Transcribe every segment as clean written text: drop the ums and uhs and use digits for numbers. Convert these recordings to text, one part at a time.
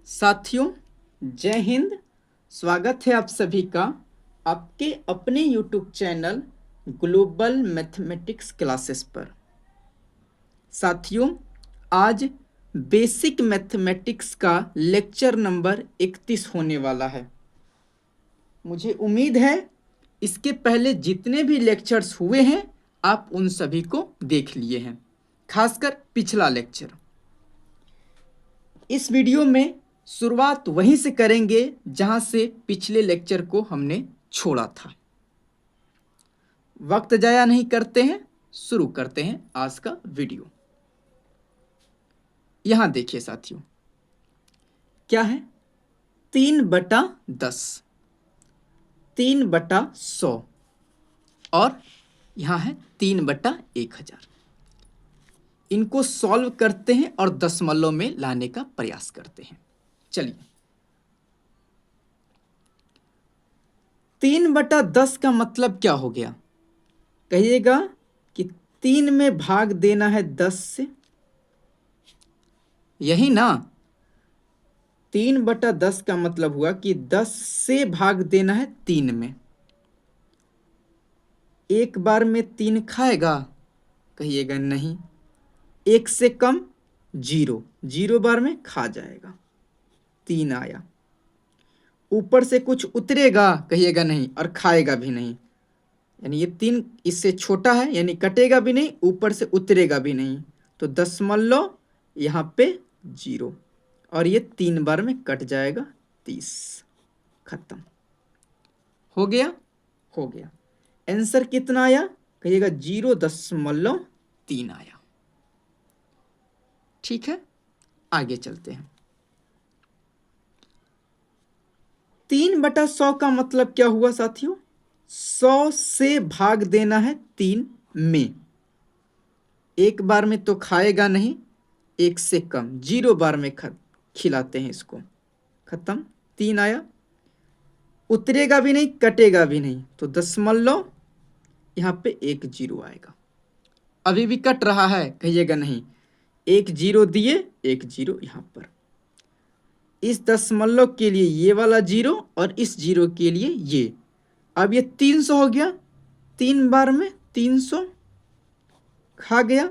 साथियों, जय हिंद। स्वागत है आप सभी का आपके अपने YouTube channel global mathematics classes पर। साथियों, आज बेसिक मैथमेटिक्स का लेक्चर नंबर 31 होने वाला है। मुझे उम्मीद है इसके पहले जितने भी लेक्चर्स हुए हैं आप उन सभी को देख लिए हैं, खासकर पिछला लेक्चर। इस वीडियो में शुरुआत वहीं से करेंगे जहां से पिछले लेक्चर को हमने छोड़ा था। वक्त जाया नहीं करते हैं, शुरू करते हैं आज का वीडियो। यहां देखिए साथियों, क्या है 3/10, 3/100 और यहां है 3/1000। इनको सॉल्व करते हैं और दशमलव में लाने का प्रयास करते हैं। चलिए, 3/10 का मतलब क्या हो गया? कहिएगा कि 3 में भाग देना है 10 से, यही ना। 3/10 का मतलब हुआ कि 10 से भाग देना है 3 में। एक बार में 3 खाएगा? कहिएगा नहीं। 1 से कम 0, 0 बार में खा जाएगा। 3 आया। ऊपर से कुछ उतरेगा? कहिएगा नहीं, और खाएगा भी नहीं। यानी ये 3 इससे छोटा है, यानी कटेगा भी नहीं, ऊपर से उतरेगा भी नहीं। तो दशमलव यहाँ पे 0, और ये 3 बार में कट जाएगा 30। खत्म हो गया। हो गया। आंसर कितना आया? कहिएगा 0.3 आया। ठीक है, आगे चलते हैं। 3/100 का मतलब क्या हुआ साथियों? 100 से भाग देना है 3 में। एक बार में तो खाएगा नहीं, 1 से कम 0 बार में खिलाते हैं इसको। खत्म। 3 आया। उतरेगा भी नहीं, कटेगा भी नहीं, तो दशमलव यहाँ पे 1 0 आएगा। अभी भी कट रहा है? कहिएगा नहीं। 1 0 दिए, 1 0 यहाँ पर। इस दशमलव के लिए ये वाला 0 और इस 0 के लिए ये। अब ये 300 हो गया। 3 बार में 300 खा गया।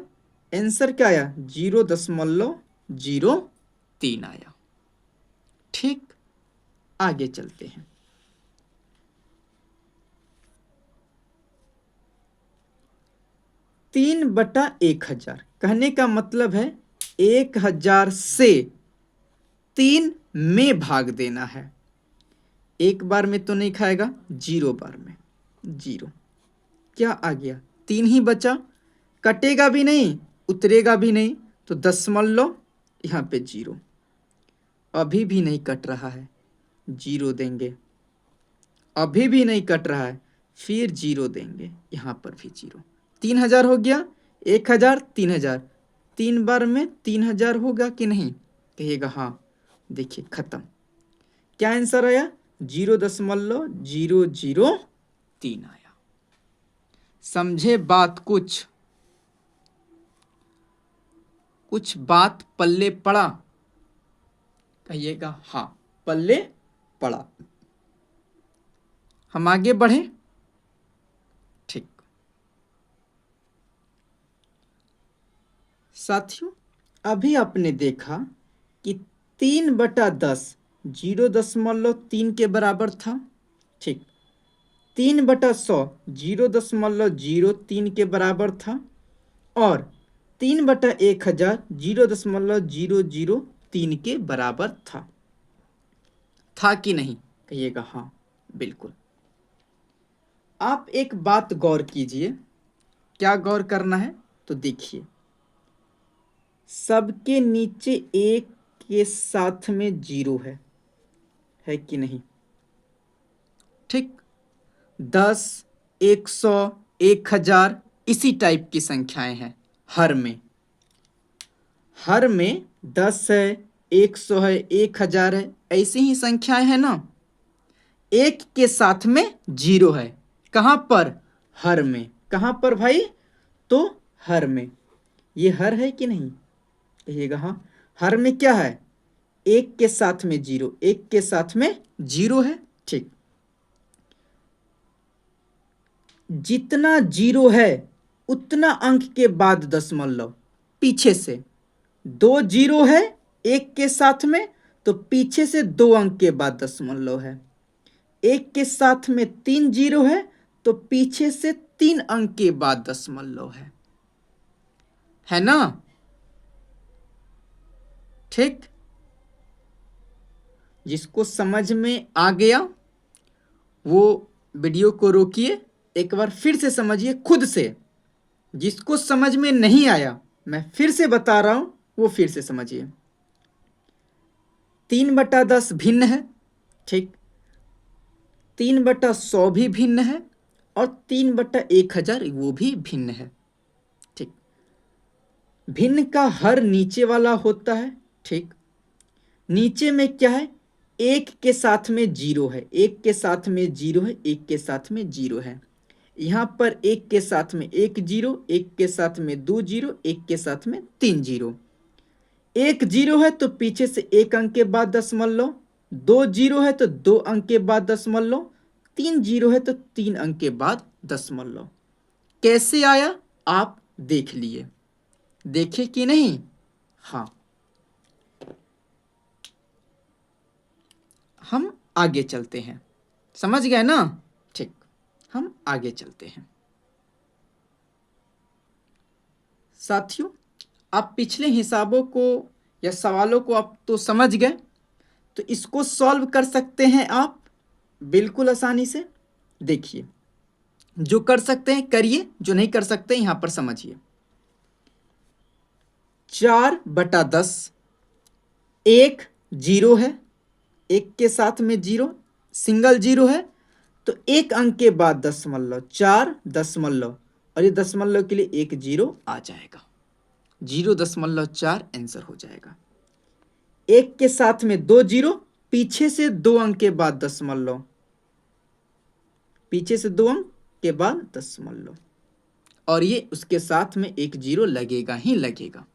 आंसर क्या आया? 0.03 आया। ठीक, आगे चलते हैं। 3/1000 कहने का मतलब है 1000 से 3 में भाग देना है। एक बार में तो नहीं खाएगा, 0 बार में 0। क्या आ गया? 3 ही बचा। कटेगा भी नहीं, उतरेगा भी नहीं, तो दशमलव यहाँ पे 0। अभी भी नहीं कट रहा है, 0 देंगे। अभी भी नहीं कट रहा है, फिर 0 देंगे। यहाँ पर भी 0। 3000 हो गया। 1000, 3000। 3 बार में 3000 होगा कि नहीं? कहिएगा हाँ। देखिए, खत्म। क्या आंसर आया? 0.003 आया। समझे बात? कुछ बात पल्ले पड़ा? कहिएगा हाँ, पल्ले पड़ा। हम आगे बढ़े। ठीक साथियों, अभी आपने देखा कि 3/10 0.3 के बराबर था। ठीक। 3/100 0.03 के बराबर था। और 3/1000 0.003 के बराबर था कि नहीं? कहिएगा हाँ, बिल्कुल। आप एक बात गौर कीजिए। क्या गौर करना है? तो देखिए, सबके नीचे 1 के साथ में 0 है कि नहीं? ठीक। 10, 100, 1000 इसी टाइप की संख्याएं हैं हर में। हर में 10 है, 100 है, 1000 है, ऐसी ही संख्याएं हैं ना। 1 के साथ में 0 है। कहां पर? हर में। कहां पर भाई? तो हर में। ये हर है कि नहीं? कहिएगा हाँ। हर में क्या है? एक के साथ में जीरो, एक के साथ में जीरो है। ठीक, जितना जीरो है उतना अंक के बाद दशमलव पीछे से। दो जीरो है एक के साथ में, तो पीछे से दो अंक के बाद दशमलव है। एक के साथ में तीन जीरो है, तो पीछे से तीन अंक के बाद दशमलव है ना। ठीक, जिसको समझ में आ गया वो वीडियो को रोकिए, एक बार फिर से समझिए खुद से। जिसको समझ में नहीं आया मैं फिर से बता रहा हूं, वो फिर से समझिए। 3/10 भिन्न है। ठीक, 3/100 भी भिन्न है, और 3/1000 वो भी भिन्न है। ठीक, भिन्न का हर नीचे वाला होता है। ठीक, नीचे में क्या है, एक के साथ में जीरो है, एक के साथ में जीरो है, एक के साथ में जीरो है। यहाँ पर एक के साथ में एक जीरो, एक के साथ में दो जीरो, एक के साथ में तीन जीरो। एक जीरो है तो पीछे से एक अंक के बाद दशमलव, दो जीरो है तो दो अंक के बाद दशमलव, तीन जीरो है तो तीन अंक के बाद दशमलव। कैसे आया आप देख लिए, देखे कि नहीं। हाँ, हम आगे चलते हैं, समझ गए ना। ठीक, हम आगे चलते हैं। साथियों, आप पिछले हिसाबों को या सवालों को आप तो समझ गए, तो इसको सॉल्व कर सकते हैं आप बिल्कुल आसानी से। देखिए, जो कर सकते हैं करिए, जो नहीं कर सकते यहां पर समझिए। 4/10, एक जीरो है, एक के साथ में जीरो, सिंगल जीरो है, तो एक अंक के बाद दशमलव, 4 और ये दशमलव के लिए एक जीरो आ जाएगा, 0.4 आंसर हो जाएगा। एक के साथ में दो जीरो, पीछे से दो अंक के बाद दशमलव, पीछे से दो अंक के बाद दशमलव, और ये उसके साथ में एक जीरो लगेगा ही लगेगा।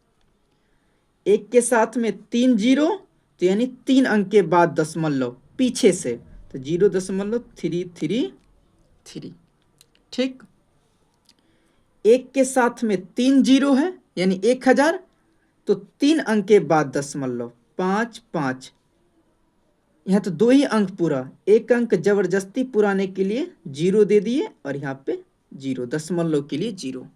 एक के साथ में तीन जीरो, तो यानी तीन अंक के बाद दशमलव पीछे से, तो 0.333। ठीक, एक के साथ में तीन जीरो है यानी 1000, तो तीन अंक के बाद दशमलव 5 यहाँ तो दो ही अंक पूरा, एक अंक जबरदस्ती पुराने के लिए जीरो दे दिए, और यहाँ पे जीरो, दशमलव के लिए जीरो।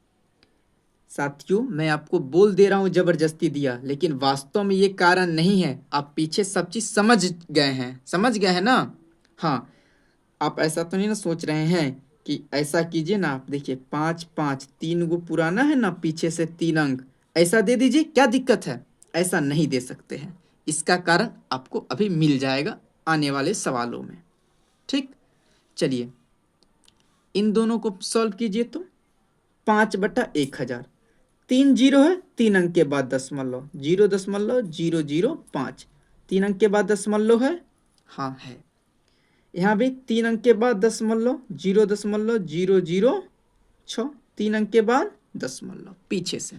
साथियों, मैं आपको बोल दे रहा हूँ जबरदस्ती दिया, लेकिन वास्तव में ये कारण नहीं है। आप पीछे सब चीज़ समझ गए हैं, समझ गए हैं ना। हाँ, आप ऐसा तो नहीं ना सोच रहे हैं कि ऐसा कीजिए ना, आप देखिए 5 तीन गो पुराना है ना, पीछे से तीन अंक ऐसा दे दीजिए, क्या दिक्कत है। ऐसा नहीं दे सकते हैं, इसका कारण आपको अभी मिल जाएगा आने वाले सवालों में। ठीक, चलिए इन दोनों को सॉल्व कीजिए। तो 5/1000, तीन जीरो है, तीन अंक के बाद दशमलव, 0.005, तीन अंक के बाद दशमलव है। हाँ है, यहाँ भी तीन अंक के बाद दशमलव, 0.006, तीन अंक के बाद दशमलव पीछे से।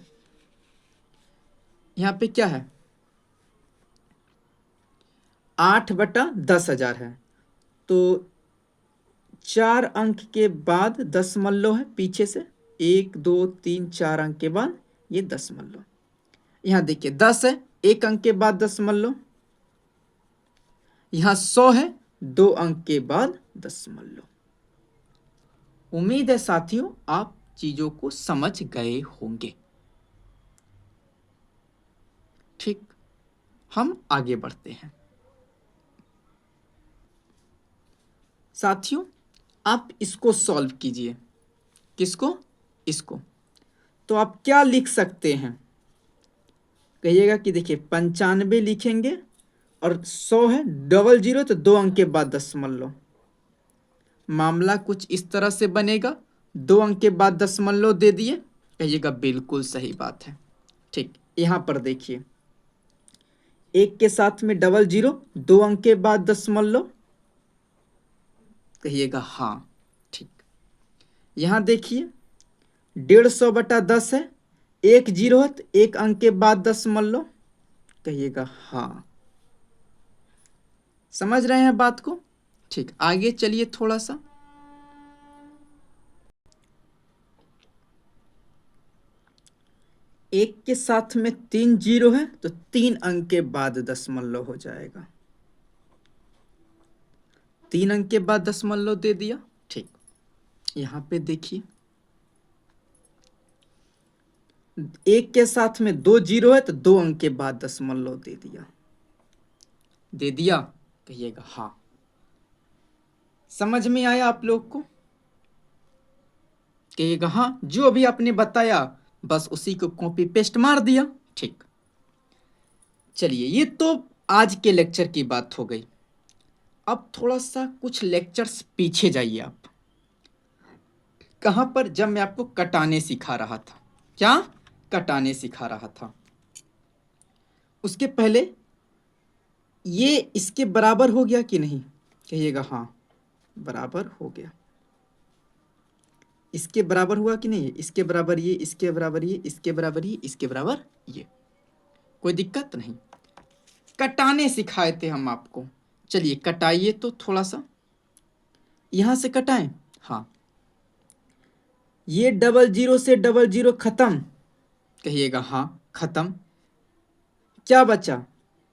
यहाँ पे क्या है, 8/10,000 है, तो चार अंक के बाद दशमलव है पीछे से, 1 2 3 4 अंक के बाद ये दशमलव। यहाँ देखिए 10 है, एक अंक के बाद दशमलव। यहाँ 100 है, दो अंक के बाद दशमलव। उम्मीद है साथियों आप चीजों को समझ गए होंगे। ठीक, हम आगे बढ़ते हैं। साथियों, आप इसको सॉल्व कीजिए। किसको, इसको। तो आप क्या लिख सकते हैं, कहिएगा कि देखिए 95 लिखेंगे, और 100 है, डबल जीरो तो दो अंक के बाद दशमलव। मामला कुछ इस तरह से बनेगा, दो अंक के बाद दशमलव दे दिए, कहिएगा बिल्कुल सही बात है। ठीक, यहां पर देखिए एक के साथ में डबल जीरो, दो अंक के बाद दशमलव, कहिएगा हाँ। ठीक, यहां देखिए 150/10 है, एक जीरो है तो एक अंक के बाद दशमलव, कहिएगा हाँ। समझ रहे हैं बात को? ठीक, आगे चलिए थोड़ा सा। एक के साथ में 3 जीरो है तो 3 अंक के बाद दशमलव हो जाएगा। 3 अंक के बाद दशमलव दे दिया। ठीक, यहां पे देखिए, एक के साथ में 2 जीरो है तो 2 अंक के बाद दशमलव दे दिया। दे दिया, कहिएगा हाँ। समझ में आया आप लोग को? कहिएगा हाँ। जो अभी आपने बताया बस उसी को कॉपी पेस्ट मार दिया। ठीक, चलिए ये तो आज के लेक्चर की बात हो गई। अब थोड़ा सा कुछ लेक्चर्स पीछे जाइए आप। कहां पर? जब मैं आपको कटाने सिखा रहा था। क्या? कटाने सिखा रहा था। उसके पहले ये इसके बराबर हो गया कि नहीं? कहिएगा हाँ, बराबर हो गया। इसके बराबर हुआ कि नहीं? इसके बराबर ये, इसके बराबर ये, इसके बराबर ये, इसके बराबर ये। कोई दिक्कत नहीं। कटाने सिखाए थे हम आपको। चलिए कटाइए तो थोड़ा सा। यहां से कटाएं। हाँ, ये डबल जीरो से डबल जीरो खत्म। कहिएगा हाँ, खत्म। क्या बचा?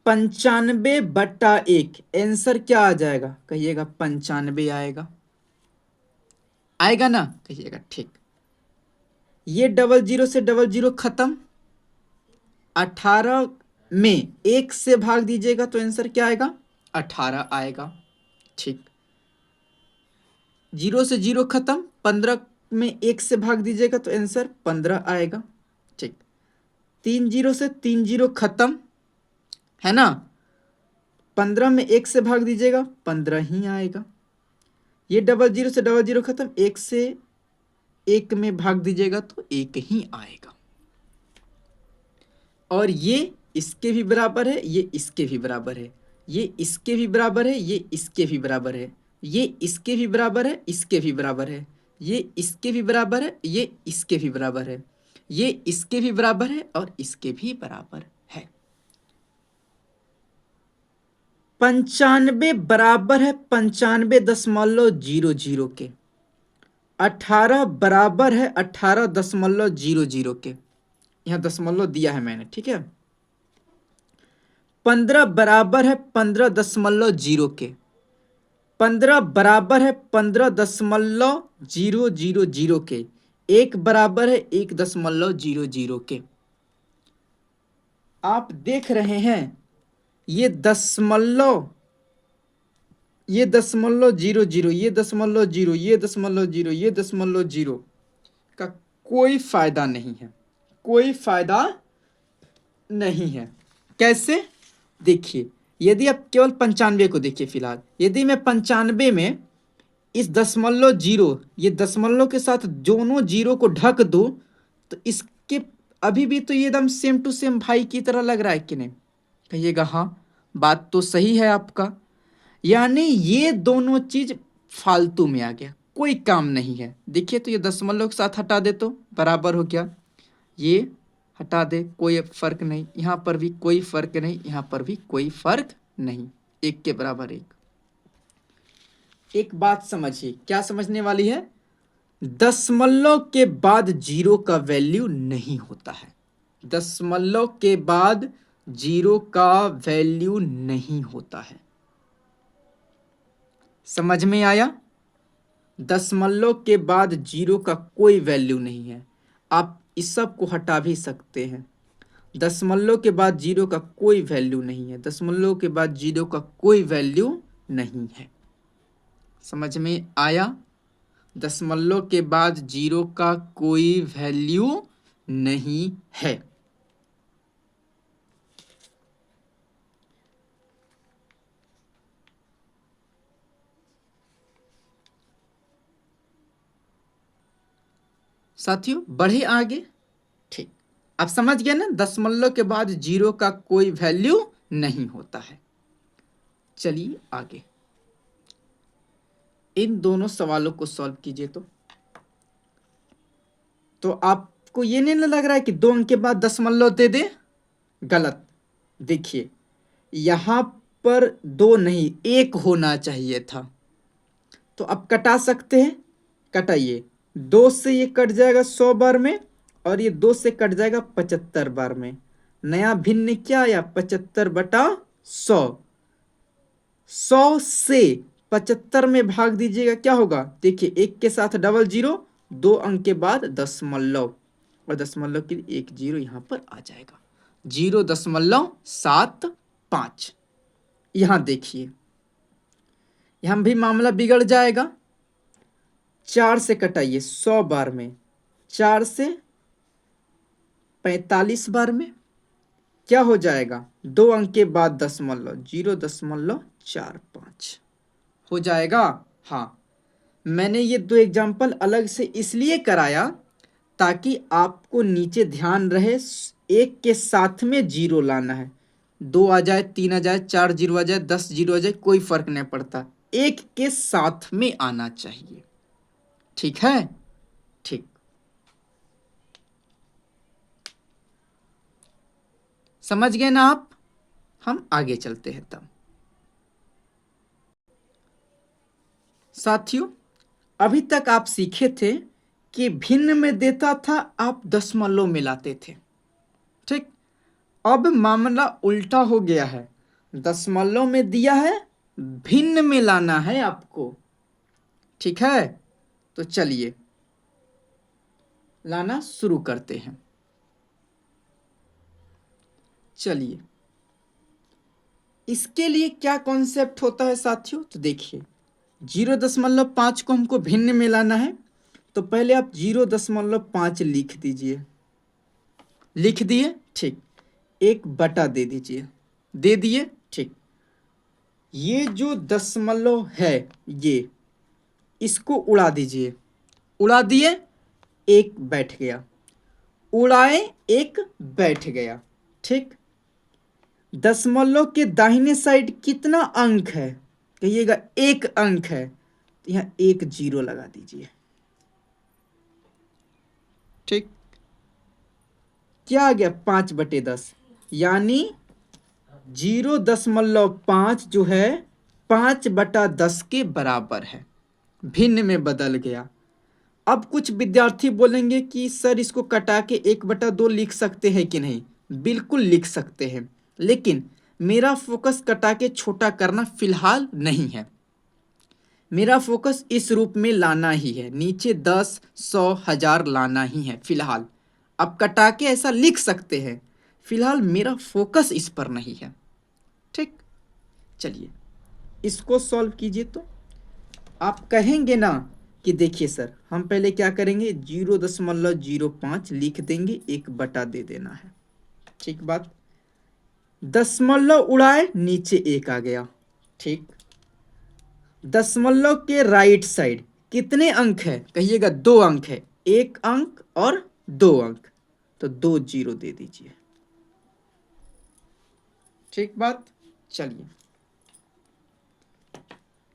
95/1। आंसर क्या आ जाएगा? कहिएगा 95 आएगा। आएगा ना? कहिएगा ठीक। ये डबल जीरो से डबल जीरो खत्म। 18 में 1 से भाग दीजिएगा तो आंसर क्या आएगा? 18 आएगा। ठीक, जीरो से जीरो खत्म। 15 में 1 से भाग दीजिएगा तो आंसर 15 आएगा। ठीक, 3 जीरो से 3 जीरो खत्म है ना। 15 में 1 से भाग दीजिएगा 15 ही आएगा। ये डबल जीरो से डबल जीरो खत्म, 1 से 1 में भाग दीजिएगा तो 1 ही आएगा। और ये इसके भी बराबर है, ये इसके भी बराबर है, ये इसके भी बराबर है, ये इसके भी बराबर है, ये इसके भी बराबर है, इसके भी बराबर है, ये इसके भी बराबर है, ये इसके भी बराबर है, ये इसके भी बराबर है और इसके भी बराबर है। 95 बराबर है 95.00 के। 18 बराबर है 18.00 के। यहां दशमलव दिया है मैंने, ठीक है। 15 बराबर है 15.0 के। 15 बराबर है 15.000 के। 1 बराबर है 1.00 के। आप देख रहे हैं ये दशमलव, ये दशमलव जीरो जीरो, ये दशमलव जीरो, ये दशमलव जीरो, ये दशमलव जीरो का कोई फायदा नहीं है। कोई फायदा नहीं है। कैसे? देखिए, यदि आप केवल 95 को देखिए फिलहाल, यदि मैं 95 में इस दशमलव जीरो, ये दशमलव के साथ दोनों जीरो को ढक दूं तो इसके अभी भी तो ये एकदम सेम टू सेम भाई की तरह लग रहा है कि नहीं? कहिएगा हाँ, बात तो सही है आपका। यानी ये दोनों चीज फालतू में आ गया, कोई काम नहीं है। देखिए तो ये दशमलव के साथ हटा दे तो बराबर हो गया, ये हटा दे कोई फर्क नहीं, यहां पर भी कोई फर्क नहीं, यहां पर भी कोई फर्क नहीं, एक के बराबर एक। एक बात समझिए, क्या समझने वाली है? दशमलव के बाद जीरो का वैल्यू नहीं होता है। दशमलव के बाद जीरो का वैल्यू नहीं होता है। समझ में आया? दशमलव के बाद जीरो का कोई वैल्यू नहीं है। आप इस सब को हटा भी सकते हैं। दशमलव के बाद जीरो का कोई वैल्यू नहीं है। दशमलव के बाद जीरो का कोई वैल्यू नहीं है। समझ में आया? दशमलव के बाद जीरो का कोई वैल्यू नहीं है। साथियों बढ़े आगे। ठीक, आप समझ गए ना, दशमलव के बाद जीरो का कोई वैल्यू नहीं होता है। चलिए आगे, इन दोनों सवालों को सॉल्व कीजिए। तो आपको ये नहीं लग रहा है कि 2 अंक के बाद दशमलव दे दे? गलत। देखिए, यहां पर 2 नहीं 1 होना चाहिए था। तो अब कटा सकते हैं, कटाइए। 2 से ये कट जाएगा 100 बार में, और ये 2 से कट जाएगा 75 बार में। नया भिन्न क्या आया? 75/100। 100 से 75 में भाग दीजिएगा, क्या होगा? देखिए, 1 के साथ डबल जीरो, 2 अंक के बाद दशमलव, और दशमलव के लिए 1 जीरो यहाँ पर आ जाएगा, 0.75। यहाँ देखिए, यहाँ भी मामला बिगड़ जाएगा। 4 से कटाइए 100 बार में, 4 से 45 बार में, क्या हो जाएगा? 2 अंक के बाद दशमलव, 0.45 हो जाएगा। हाँ, मैंने ये 2 एग्जाम्पल अलग से इसलिए कराया ताकि आपको नीचे ध्यान रहे, 1 के साथ में जीरो लाना है। 2 आ जाए, 3 आ जाए, 4 जीरो आ जाए, 10 जीरो आ जाए, कोई फर्क नहीं पड़ता, 1 के साथ में आना चाहिए। ठीक है? ठीक, समझ गए ना आप? हम आगे चलते हैं तब। साथियों, अभी तक आप सीखे थे कि भिन्न में देता था, आप दशमलव में लाते थे। ठीक, अब मामला उल्टा हो गया है, दशमलव में दिया है, भिन्न में लाना है आपको। ठीक है, तो चलिए लाना शुरू करते हैं। चलिए, इसके लिए क्या कॉन्सेप्ट होता है साथियों? तो देखिए, 0.5 को हमको भिन्न में लाना है, तो पहले आप 0.5 लिख दीजिए। लिख दिए? ठीक, 1 बटा दे दीजिए। दे दिए? ठीक, ये जो दशमलव है, ये इसको उड़ा दीजिए। उड़ा दिए? 1 बैठ गया। उड़ाए, 1 बैठ गया। ठीक, दशमलव के दाहिने साइड कितना अंक है? कहिएगा 1 अंक है, तो यहाँ 1 जीरो लगा दीजिए। ठीक, क्या आ गया? 5/10, यानी 0.5 जो है 5/10 के बराबर है, भिन्न में बदल गया। अब कुछ विद्यार्थी बोलेंगे कि सर इसको कटा के 1/2 लिख सकते हैं कि नहीं? बिल्कुल लिख सकते हैं, लेकिन मेरा फोकस कटा के छोटा करना फिलहाल नहीं है। मेरा फोकस इस रूप में लाना ही है, नीचे 10, 100, 1000 लाना ही है फिलहाल। अब कटा के ऐसा लिख सकते हैं, फिलहाल मेरा फोकस इस पर नहीं है। ठीक, चलिए इसको सॉल्व कीजिए। तो आप कहेंगे ना कि देखिए सर, हम पहले क्या करेंगे, 0.05 लिख देंगे, 1 बटा दे देना है। ठीक बात, दशमलव उड़ाए, नीचे 1 आ गया। ठीक, दशमलव के राइट साइड कितने अंक है? कहिएगा 2 अंक है, 1 अंक और 2 अंक, तो 2 जीरो दे दीजिए। ठीक बात, चलिए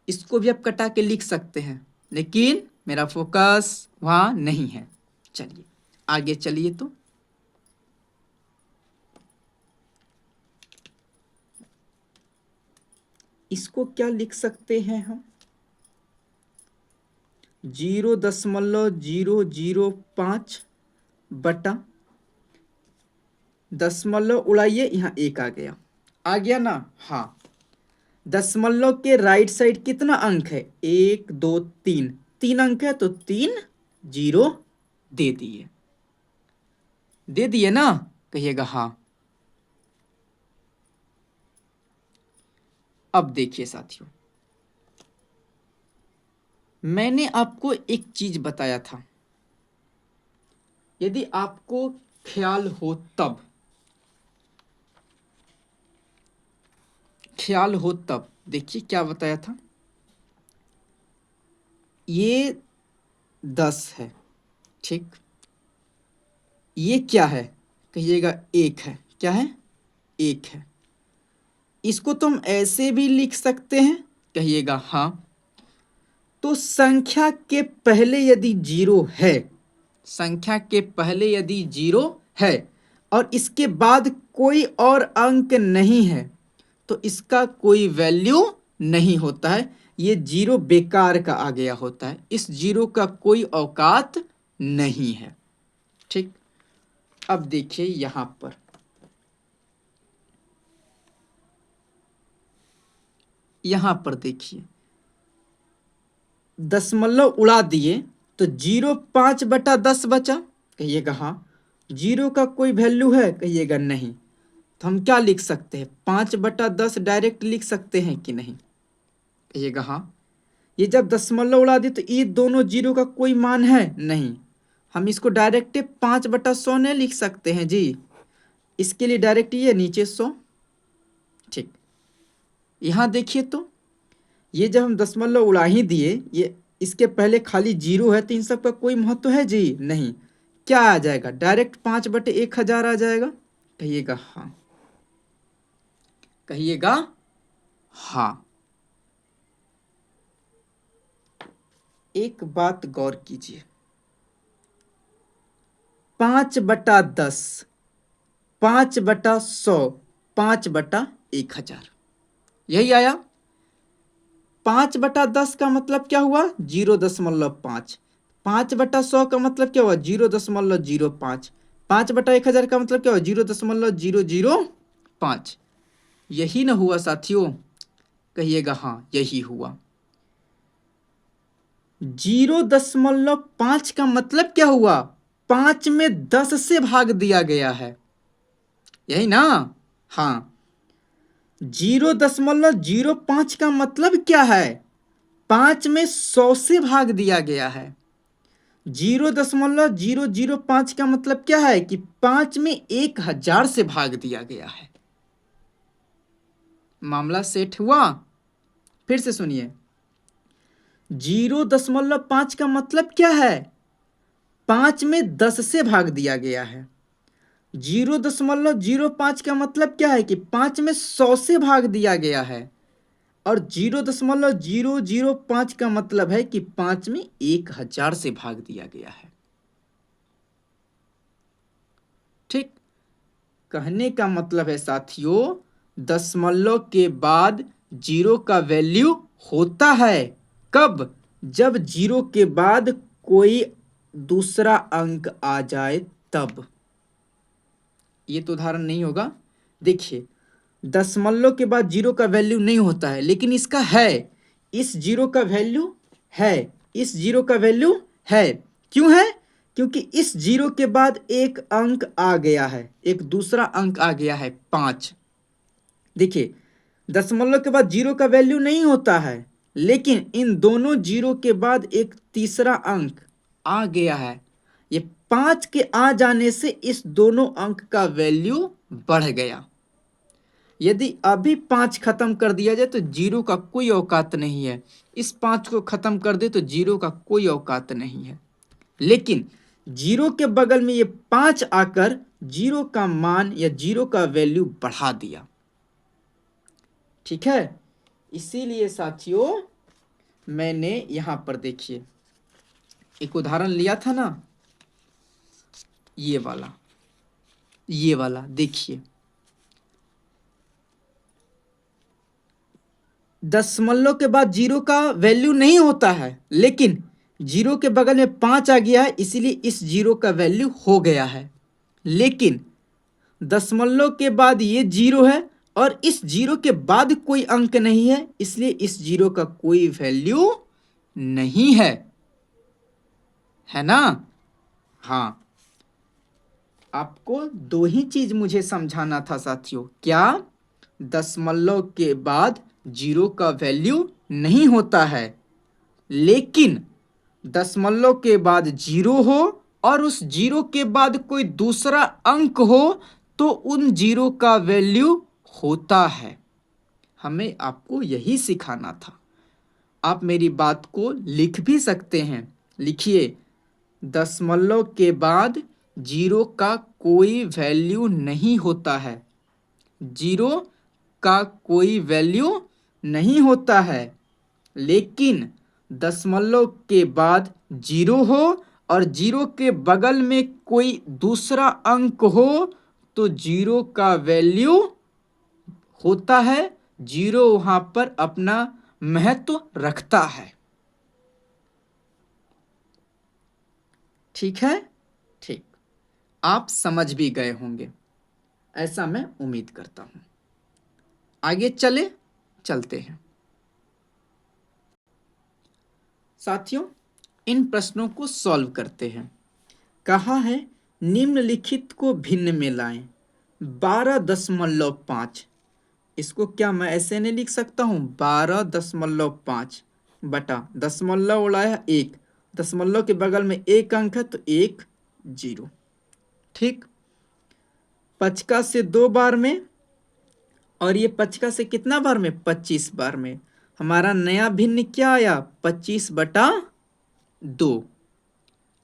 इसको भी आप कटा के लिख सकते हैं, लेकिन मेरा फोकस वहां नहीं है। चलिए आगे चलिए। तो इसको क्या लिख सकते हैं हम? 0.005 बटा, दशमलव उड़ाइए, यहाँ 1 आ गया। आ गया ना? हाँ, दशमलव के राइट साइड कितना अंक है? 1, 2, 3, 3 अंक है, तो 3 जीरो दे दिए। दे दिए ना? कहिएगा हाँ। अब देखिए साथियों, मैंने आपको एक चीज बताया था, यदि आपको ख्याल हो तब, ख्याल हो तब, देखिए क्या बताया था। ये 10 है। ठीक, ये क्या है? कहिएगा 1 है। क्या है? 1 है। इसको तुम ऐसे भी लिख सकते हैं, कहिएगा हाँ। तो संख्या के पहले यदि जीरो है, संख्या के पहले यदि जीरो है और इसके बाद कोई और अंक नहीं है, तो इसका कोई वैल्यू नहीं होता है। ये जीरो बेकार का आ गया होता है, इस जीरो का कोई औकात नहीं है। ठीक, अब देखिए यहां पर देखिए, दशमलव उड़ा दिए तो 0.5/10 बचा। कहिएगा हाँ। जीरो का कोई वैल्यू है? कहिएगा नहीं। तो हम क्या लिख सकते हैं? 5/10 डायरेक्ट लिख सकते हैं कि नहीं? कहिएगा हाँ। ये जब दशमलव उड़ा दिए तो ये दोनों जीरो का कोई मान है? नहीं। हम इसको डायरेक्ट 5/100 नहीं लिख सकते हैं जी। इसके लिए डायरेक्ट ये नीचे 100। ठीक, यहाँ देखिए तो ये जब हम दशमलव उड़ा ही दिए, ये इसके पहले खाली जीरो है, तो इन सब का कोई महत्व है जी? नहीं। क्या आ जाएगा? डायरेक्ट 5/1000 आ जाएगा। कहिएगा हाँ। कहिएगा हाँ। एक बात गौर कीजिए, 5/10, 5/100, 5/1000, यही आया। 5/10 का मतलब क्या हुआ? 0.5। 5/100 का मतलब क्या हुआ? 0.05। 5/1000 का मतलब क्या हुआ? 0.005। यही ना हुआ साथियों? कहिएगा हाँ, यही हुआ। 0.5 का मतलब क्या हुआ? 5 में 10 से भाग दिया गया है, यही ना? हाँ। 0.05 का मतलब क्या है? 5 में 100 से भाग दिया गया है। 0.005 का मतलब क्या है? कि 5 में 1000 से भाग दिया गया है। मामला सेट हुआ? फिर से सुनिए, 0.5 का मतलब क्या है? 5 में 10 से भाग दिया गया है। 0.05 का मतलब क्या है? कि 5 में 100 से भाग दिया गया है। और 0.005 का मतलब है कि 5 में 1000 से भाग दिया गया है। ठीक, कहने का मतलब है साथियों, दशमलव के बाद जीरो का वैल्यू होता है। कब? जब जीरो के बाद कोई दूसरा अंक आ जाए तब। ये तो उदाहरण नहीं होगा। देखिए, दशमलव के बाद जीरो का वैल्यू नहीं होता है, लेकिन इसका है। इस जीरो का वैल्यू है, इस जीरो का वैल्यू है। क्यों है? क्योंकि इस जीरो के बाद एक अंक आ गया है, एक दूसरा अंक आ गया है 5। देखिए, दशमलव के बाद जीरो का वैल्यू नहीं होता है, लेकिन इन दोनों जीरो के बाद एक तीसरा अंक आ गया है। ये 5 के आ जाने से इस दोनों अंक का वैल्यू बढ़ गया। यदि अभी 5 खत्म कर दिया जाए तो जीरो का कोई औकात नहीं है। इस 5 को खत्म कर दे तो जीरो का कोई औकात नहीं है। लेकिन जीरो के बगल में ये 5 आकर जीरो का मान या जीरो का वैल्यू बढ़ा दिया। ठीक है, इसीलिए साथियों मैंने यहां पर देखिए एक उदाहरण लिया था ना, ये वाला देखिए, दशमलव के बाद जीरो का वैल्यू नहीं होता है, लेकिन जीरो के बगल में 5 आ गया है, इसीलिए इस जीरो का वैल्यू हो गया है। लेकिन दशमलव के बाद ये जीरो है और इस जीरो के बाद कोई अंक नहीं है, इसलिए इस जीरो का कोई वैल्यू नहीं है ना? हाँ, आपको दो ही चीज मुझे समझाना था साथियों। क्या? दशमलव के बाद जीरो का वैल्यू नहीं होता है, लेकिन दशमलव के बाद जीरो हो और उस जीरो के बाद कोई दूसरा अंक हो तो उन जीरो का वैल्यू होता है। हमें आपको यही सिखाना था। आप मेरी बात को लिख भी सकते हैं। लिखिए, दशमलव के बाद जीरो का कोई वैल्यू नहीं होता है। जीरो का कोई वैल्यू नहीं होता है, लेकिन दशमलव के बाद जीरो हो और जीरो के बगल में कोई दूसरा अंक हो तो जीरो का वैल्यू होता है जीरो वहां पर अपना महत्व रखता है। ठीक है, ठीक, आप समझ भी गए होंगे, ऐसा मैं उम्मीद करता हूं। आगे चलते हैं साथियों, इन प्रश्नों को सॉल्व करते हैं। कहा है निम्नलिखित को भिन्न में लाएं। 12.5, इसको क्या मैं ऐसे नहीं लिख सकता हूँ? 12.5 बटा दशमलव उड़ाया 1, दशमलव के बगल में एक अंक है तो 1 0। ठीक, पचका से 2 बार में और ये पचका से कितना बार में? 25 बार में। हमारा नया भिन्न क्या आया? 25/2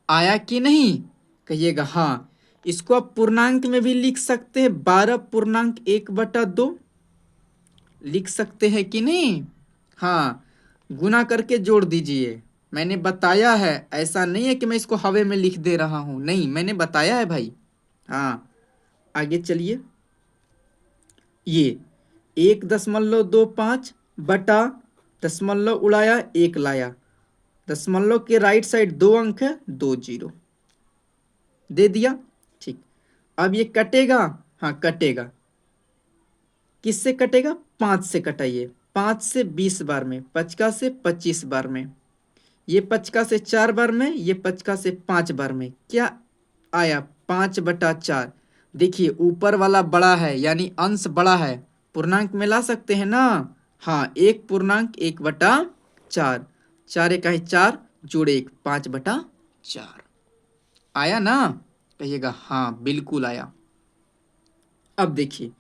आया कि नहीं? कहिएगा हाँ। इसको आप पूर्णांक में भी लिख सकते हैं, 12.1/2 लिख सकते हैं कि नहीं? हाँ, गुना करके जोड़ दीजिए। मैंने बताया है, ऐसा नहीं है कि मैं इसको हवे में लिख दे रहा हूं, नहीं, मैंने बताया है भाई। हाँ, आगे चलिए। ये 1.25 बटा दशमलव उड़ाया 1 लाया, दशमलव के राइट साइड 2 अंक है, 2 0 दे दिया। ठीक, अब ये कटेगा, हाँ कटेगा। किससे कटेगा? 5 से कटाइए, 5 से 20 बार में, पचका से 25 बार में, ये पचका से 4 बार में, ये पचका से 5 बार में। क्या आया? 5/4। देखिए ऊपर वाला बड़ा है यानी अंश बड़ा है, पूर्णांक में ला सकते हैं ना। हाँ, 1/1/4, 4 1 4 जोड़े 1, 5/4 आया ना? कहिएगा हाँ बिल्कुल आया। अब देखिए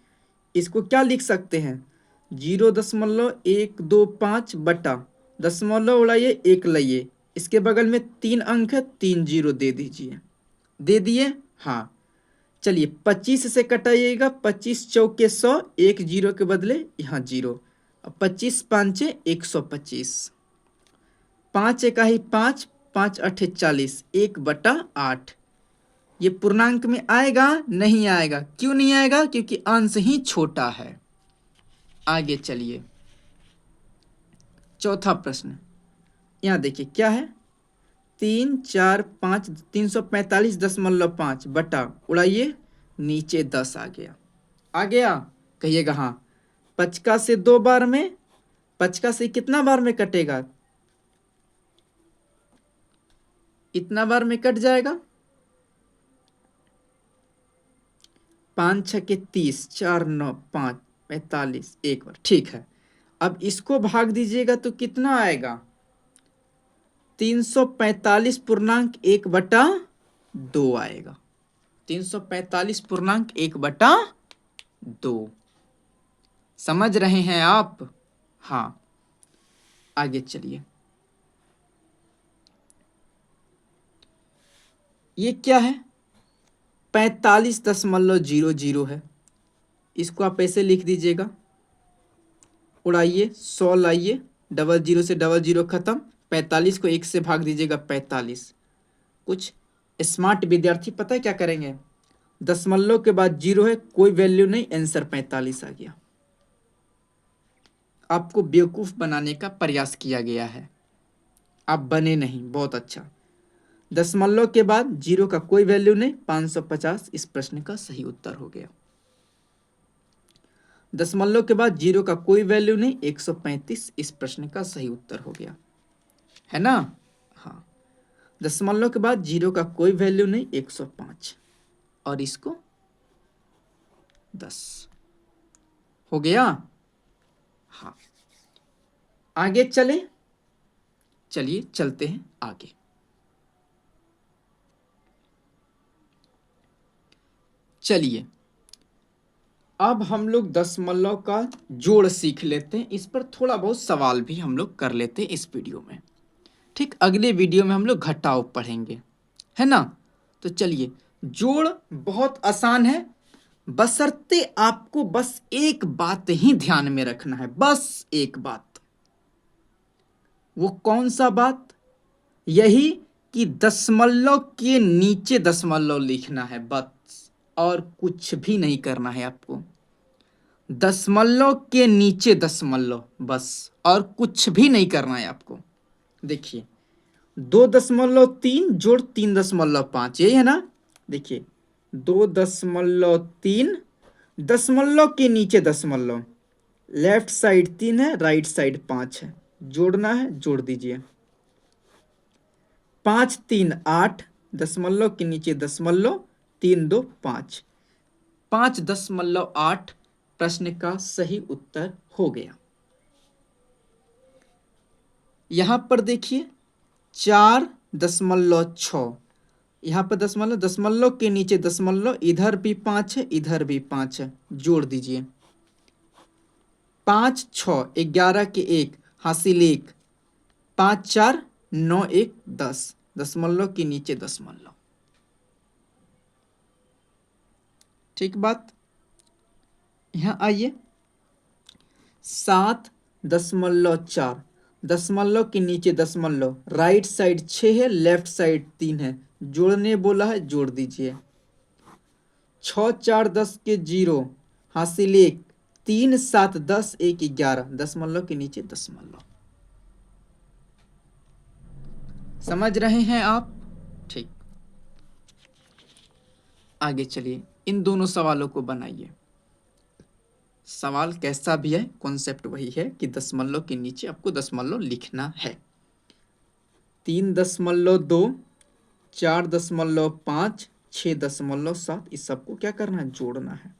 इसको क्या लिख सकते हैं? 0.125 बटा दशमलव उड़ाइए 1 लाइए, इसके बगल में 3 अंक है, 3 0 दे दीजिए। दे दिए? हाँ, चलिए 25 से कटाइएगा, 25 चौके 100, 1 0 के बदले यहाँ 0, 25 5 125, 5 1 5, 5 8 40, 1/8। ये पूर्णांक में आएगा? नहीं आएगा। क्यों नहीं आएगा? क्योंकि अंश ही छोटा है। आगे चलिए, चौथा प्रश्न। यहाँ देखिए क्या है? 3 4 5 345.5 बटा उड़ाइए नीचे 10 आ गया। आ गया? कहिएगा हाँ। पचका से 2 बार में, पचका से कितना बार में कटेगा? इतना बार में कट जाएगा। 5 6 30, 4 9 5 45, एक बार। ठीक है, अब इसको भाग दीजिएगा तो कितना आएगा? 345.1/2 आएगा। 345.1/2 समझ रहे हैं आप? हाँ, आगे चलिए। ये क्या है? 45.00 है, इसको आप ऐसे लिख दीजिएगा। उड़ाइए 100 लाइए, 00 से 00 खत्म, 45 को 1 से भाग दीजिएगा, 45। कुछ स्मार्ट विद्यार्थी पता है क्या करेंगे? दशमलव के बाद 0 है, कोई वैल्यू नहीं, आंसर 45 आ गया। आपको बेवकूफ बनाने का प्रयास किया गया है, आप बने नहीं, बहुत अच्छा। दशमलव के बाद 0 का कोई वैल्यू नहीं, 550 इस प्रश्न का सही उत्तर हो गया। दशमलव के बाद 0 का कोई वैल्यू नहीं, 135 इस प्रश्न का सही उत्तर हो गया, है ना? हाँ, दशमलव के बाद 0 का कोई वैल्यू नहीं, 105, और इसको 10 हो गया। हाँ, आगे चलिए चलते हैं आगे। चलिए अब हम लोग दशमलव का जोड़ सीख लेते हैं, इस पर थोड़ा बहुत सवाल भी हम लोग कर लेते हैं इस वीडियो में। ठीक, अगले वीडियो में हम लोग घटाव पढ़ेंगे, है ना? तो चलिए, जोड़ बहुत आसान है, बशर्ते आपको बस एक बात ही ध्यान में रखना है, बस एक बात। वो कौन सा बात? यही कि दशमलव के नीचे दशमलव लिखना है बस, और कुछ भी नहीं करना है आपको। दशमलव के नीचे दशमलव, बस, और कुछ भी नहीं करना है आपको। देखिए 2.3 जोड़ 3.5, यही है ना। देखिए 2.3, दशमलव के नीचे दशमलव, लेफ्ट साइड 3 है, राइट साइड 5 है, जोड़ना है, जोड़ दीजिए। 5 3 8, दशमलव के नीचे दशमलव, 3 2 5, 5.8 प्रश्न का सही उत्तर हो गया। यहां पर देखिए 4.6, यहाँ पर दशमलव, दशमलव के नीचे दशमलव, इधर भी 5 है, इधर भी 5 है, जोड़ दीजिए। 5 6 11 के 1 हासिल 1, 5 4 9 1 10, दशमलव के नीचे दशमलव। ठीक बात। यहाँ आइए 7.4, दशमलव के नीचे दशमलव, राइट साइड 6 है, लेफ्ट साइड 3 है, जोड़ने बोला है, जोड़ दीजिए। 6 4 10 के 0 हासिल 1, 3 7 10 1 11, दशमलव के नीचे दशमलव। समझ रहे हैं आप? ठीक, आगे चलिए, इन दोनों सवालों को बनाइए। सवाल कैसा भी है, कॉन्सेप्ट वही है कि दशमलव के नीचे आपको दशमलव लिखना है। 3.2, 4.5, 6.7, इस सबको क्या करना है, जोड़ना है।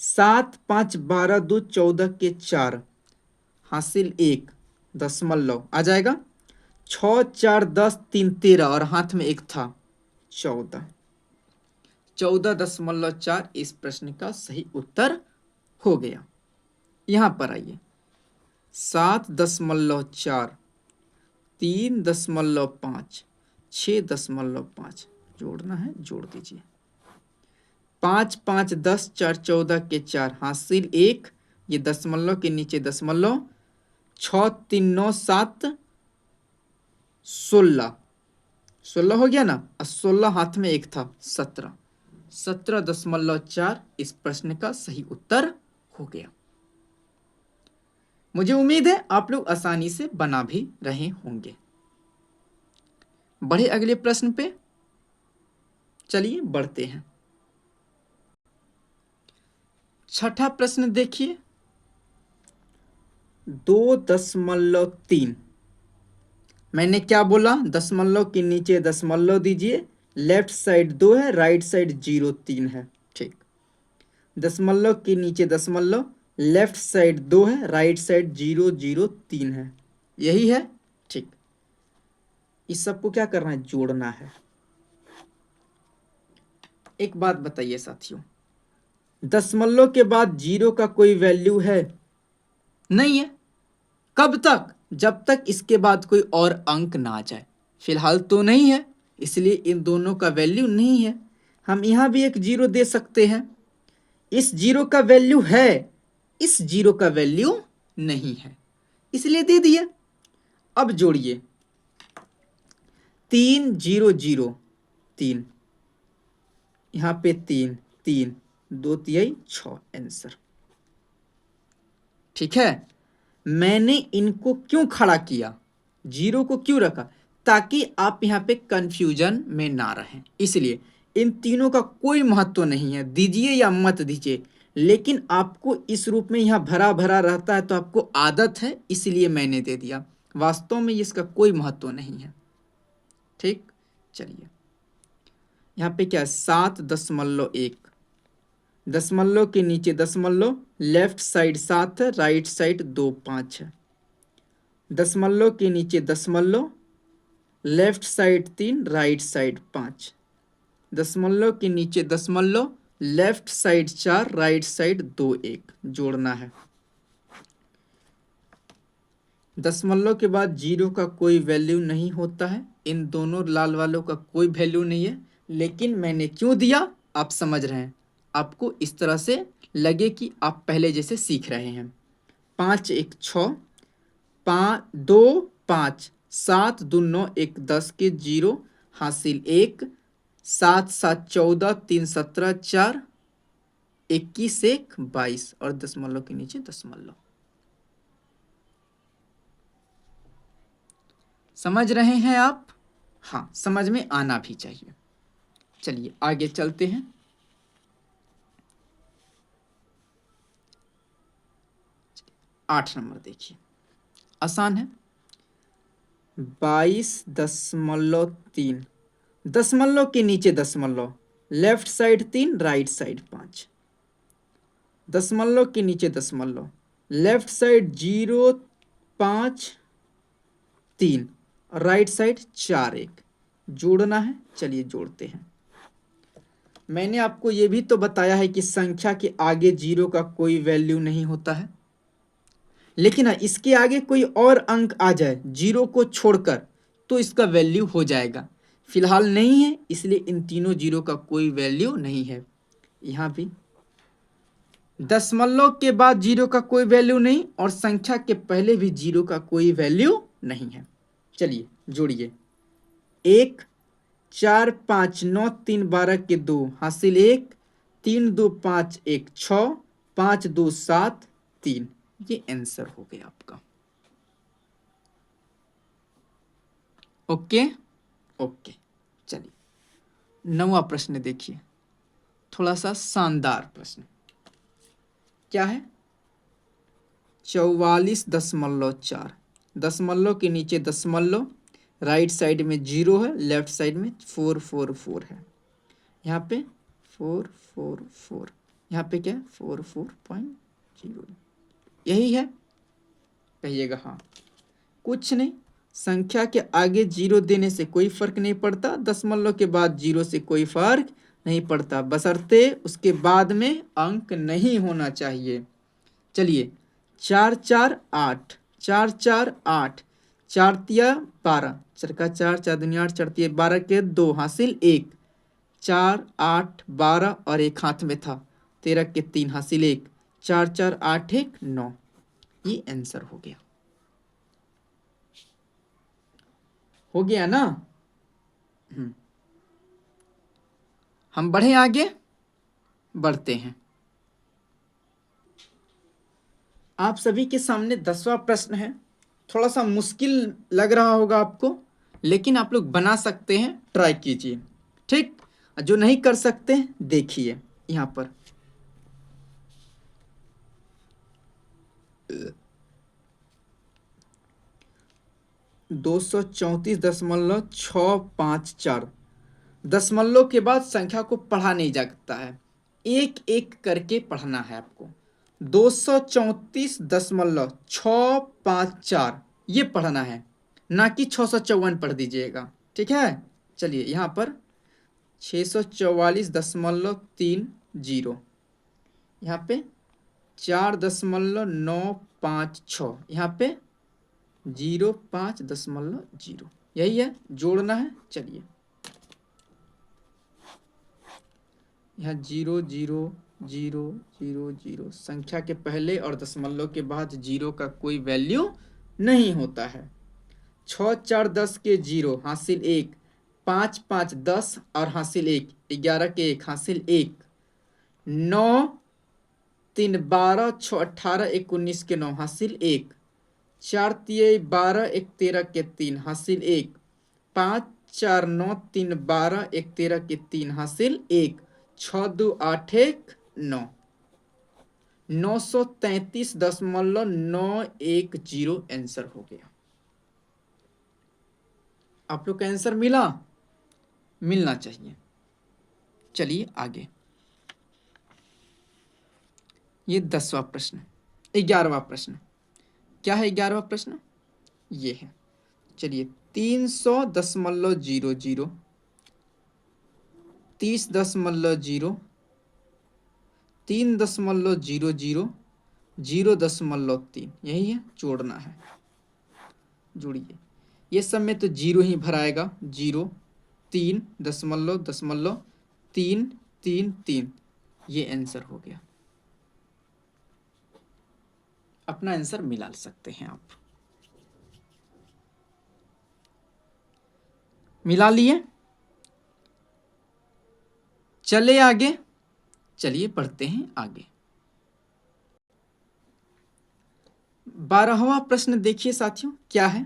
7 5 12 2 14 के 4 हासिल 1, दशमलव आ जाएगा। 6 4 10 3 13, और हाथ में 1 था, 14, 14.4 इस प्रश्न का सही उत्तर हो गया। यहां पर आइए 7.4, 3.5, 6.5, जोड़ना है, जोड़ दीजिए। 5 5 10 4 14 के 4 हासिल 1, ये दशमलव के नीचे दशमलव, 6 3 9 7 16, 16 हो गया ना, और 16 हाथ में 1 था, 17, 17.4 इस प्रश्न का सही उत्तर हो गया। मुझे उम्मीद है आप लोग आसानी से बना भी रहे होंगे। बढ़े अगले प्रश्न पे, चलिए बढ़ते हैं। छठा प्रश्न देखिए, 2.3, मैंने क्या बोला, दशमलव के नीचे दशमलव दीजिए, लेफ्ट साइड 2 है, राइट साइड 0 3 है। ठीक, दशमलव के नीचे दशमलव, लेफ्ट साइड 2 है, राइट साइड 0 0 3 है, यही है। ठीक, इस सबको क्या करना है, जोड़ना है। एक बात बताइए साथियों, दशमलव के बाद 0 का कोई वैल्यू है? नहीं है। कब तक? जब तक इसके बाद कोई और अंक ना आ जाए। फिलहाल तो नहीं है, इसलिए इन दोनों का वैल्यू नहीं है। हम यहां भी एक 0 दे सकते हैं, इस 0 का वैल्यू है, इस 0 का वैल्यू नहीं है, इसलिए दे दिया। अब जोड़िए, 3 0 0 3, यहां पे 3 3 2 3 6 आंसर। ठीक है, मैंने इनको क्यों खड़ा किया, 0 को क्यों रखा, ताकि आप यहाँ पे कंफ्यूजन में ना रहें। इसलिए इन तीनों का कोई महत्व नहीं है, दीजिए या मत दीजिए, लेकिन आपको इस रूप में यहाँ भरा भरा रहता है तो आपको आदत है, इसलिए मैंने दे दिया। वास्तव में इसका कोई महत्व नहीं है। ठीक, चलिए यहाँ पे क्या है, 7.1, दशमलव के नीचे दशमलव, लेफ्ट साइड 7 है, राइट साइड 2 5 है, दशमलव के नीचे दशमलव, लेफ्ट साइड 3, राइट साइड 5, दशमलव के नीचे दशमलव, लेफ्ट साइड 4, राइट साइड 2 1, जोड़ना है। दशमलव के बाद 0 का कोई वैल्यू नहीं होता है, इन दोनों लाल वालों का कोई वैल्यू नहीं है, लेकिन मैंने क्यों दिया आप समझ रहे हैं। आपको इस तरह से लगे कि आप पहले जैसे सीख रहे हैं। 5 1 6, 5 2 5, 7 2 9 1 10 के 0 हासिल 1, 7 7 14 3 17 4 21 एक 22 और दशमलव के नीचे दशमलव। समझ रहे हैं आप? हाँ, समझ में आना भी चाहिए। चलिए आगे चलते हैं। आठ नंबर देखिए, आसान है। 22.3, दशमलव के नीचे दशमलव, लेफ्ट साइड 3, राइट साइड 5। दशमलव के नीचे दशमलव, लेफ्ट साइड 0, 5, 3, राइट साइड 4, 1। जोड़ना है, चलिए जोड़ते हैं। मैंने आपको ये भी तो बताया है कि संख्या के आगे जीरो का कोई वैल्यू नहीं होता है, लेकिन इसके आगे कोई और अंक आ जाए जीरो को छोड़कर तो इसका वैल्यू हो जाएगा। फिलहाल नहीं है, इसलिए इन तीनों जीरो का कोई वैल्यू नहीं है। यहाँ भी दशमलव के बाद जीरो का कोई वैल्यू नहीं और संख्या के पहले भी जीरो का कोई वैल्यू नहीं है। चलिए जोड़िए। 1, 4, 5, 9, 3, 12 के 2 हासिल 1, 3, 2, 5, 1, 6, 5, 2, 7, 3। ये आंसर हो गया आपका। Okay okay. चलिए 9वां प्रश्न देखिए, थोड़ा सा शानदार प्रश्न। क्या है? 44.4, दशमलव के नीचे दशमलव, राइट साइड में 0 है, लेफ्ट साइड में 444 है। यहाँ पे 444, यहाँ पे क्या है 44.0, यही है। कहिएगा हाँ। कुछ नहीं, संख्या के आगे जीरो देने से कोई फर्क नहीं पड़ता, दशमलव के बाद जीरो से कोई फर्क नहीं पड़ता, बशर्ते उसके बाद में अंक नहीं होना चाहिए। चलिए 4, 4, 8, 4, 4, 8, 4 तिया 12, चरका 4, 4 दुनिया 8, 4 तिया 12 के 2 हासिल 1, 4, 8, 12 और एक हाथ में था 13 के 3 हासिल 1, 4, 4, 8, 1, 9। ये आंसर हो गया। हो गया ना? हम बढ़े आगे, बढ़ते हैं। आप सभी के सामने 10वां प्रश्न है। थोड़ा सा मुश्किल लग रहा होगा आपको, लेकिन आप लोग बना सकते हैं, ट्राई कीजिए। ठीक, जो नहीं कर सकते देखिए यहां पर। दो 234.654, दशमलव के बाद संख्या को पढ़ा नहीं जा सकता है, एक एक करके पढ़ना है आपको। 234.654 ये पढ़ना है, ना कि 654 पढ़ दीजिएगा। ठीक है, चलिए यहाँ पर 644.30, यहाँ पे 4.956, यहाँ पे 05.0, यही है, जोड़ना है। चलिए यहाँ 0, 0, 0, 0, 0, संख्या के पहले और दशमलव के बाद जीरो का कोई वैल्यू नहीं होता है। 6, 4, 10 के 0 हासिल 1, 5, 5, 10 और हासिल 1, 11 के 1 हासिल 1, 9, 3, 12, 6, 18, 1, 19 के 9 हासिल 1, 4, 3, 12, 1, 13 के 3 हासिल 1, 5, 4, 9, 3, 12, 1, 13 के 3 हासिल 1, 6, 2, 8, 1, 9, 933.910 आंसर हो गया। आप लोग का आंसर मिलना चाहिए। चलिए आगे, ये 10वां प्रश्न। 11वां प्रश्न क्या है? 11वां प्रश्न ये है। चलिए 300.00, 30.0, 3.00, 0.3, यही है, जोड़ना है। जोड़िए। ये सब में तो जीरो ही भराएगा, 0, 3, दशमलव, दशमलव, 3, 3, 3, ये आंसर हो गया। अपना आंसर मिला सकते हैं आप। मिला लिए? चले आगे, चलिए पढ़ते हैं आगे। 12वां प्रश्न देखिए साथियों, क्या है?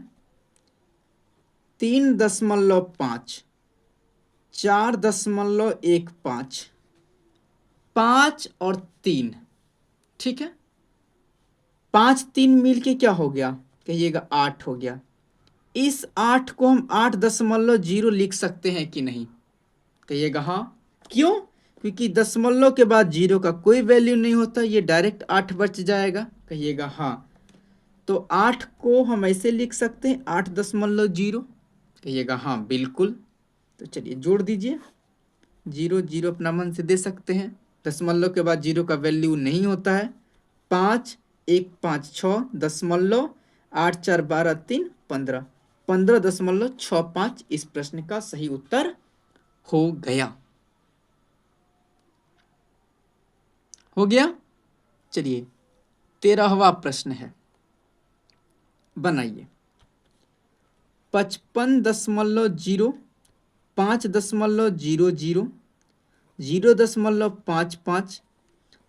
3.5, 4.15, 5 और 3, ठीक है। 5 3 मिल के क्या हो गया? कहिएगा 8 हो गया। इस 8 को हम 8.0 लिख सकते हैं कि नहीं? कहिएगा हाँ। क्यों? क्योंकि दशमलव के बाद 0 का कोई वैल्यू नहीं होता, ये डायरेक्ट 8 बच जाएगा। कहिएगा हाँ। तो 8 को हम ऐसे लिख सकते हैं 8.0। कहिएगा हाँ बिल्कुल। तो चलिए जोड़ दीजिए। 0 0 अपना मन से दे सकते हैं, दशमलव के बाद 0 का वैल्यू नहीं होता है। 5 1 5 6 दशमलव 8 4 12 3 15, 15.65 इस प्रश्न का सही उत्तर हो गया। हो गया। चलिए 13वां प्रश्न है, बनाइए। 55.0, 5.00, 0.55,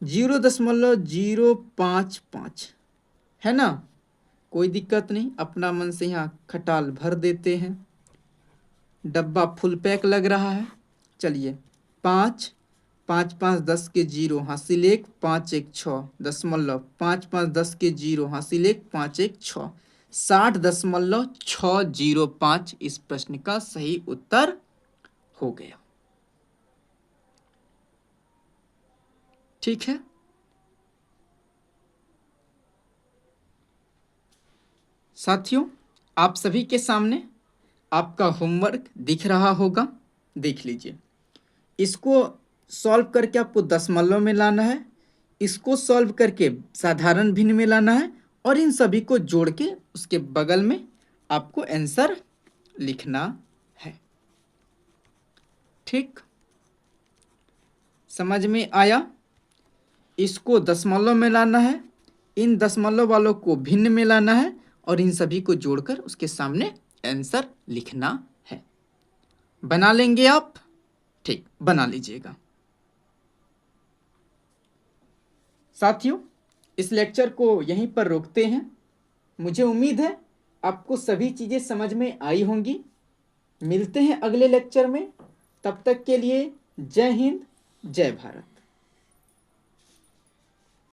0.055 है ना? कोई दिक्कत नहीं, अपना मन से यहाँ खटाल भर देते हैं। डब्बा फुल पैक लग रहा है। चलिए 5 5 5 10 के 0 हासिल 1 5 1 6 दशमलव 5 5 10 के 0 हासिल 1 5 1 6 60.605 इस प्रश्न का सही उत्तर हो गया। ठीक है साथियों, आप सभी के सामने आपका होमवर्क दिख रहा होगा, देख लीजिए। इसको सॉल्व करके आपको दशमलव में लाना है, इसको सॉल्व करके साधारण भिन्न में लाना है, और इन सभी को जोड़ के उसके बगल में आपको आंसर लिखना है। ठीक, समझ में आया? इसको दशमलव में लाना है, इन दशमलव वालों को भिन्न में लाना है, और इन सभी को जोड़कर उसके सामने आंसर लिखना है। बना लेंगे आप? ठीक, बना लीजिएगा। साथियों, इस लेक्चर को यहीं पर रोकते हैं। मुझे उम्मीद है आपको सभी चीज़ें समझ में आई होंगी। मिलते हैं अगले लेक्चर में, तब तक के लिए जय हिंद, जय भारत।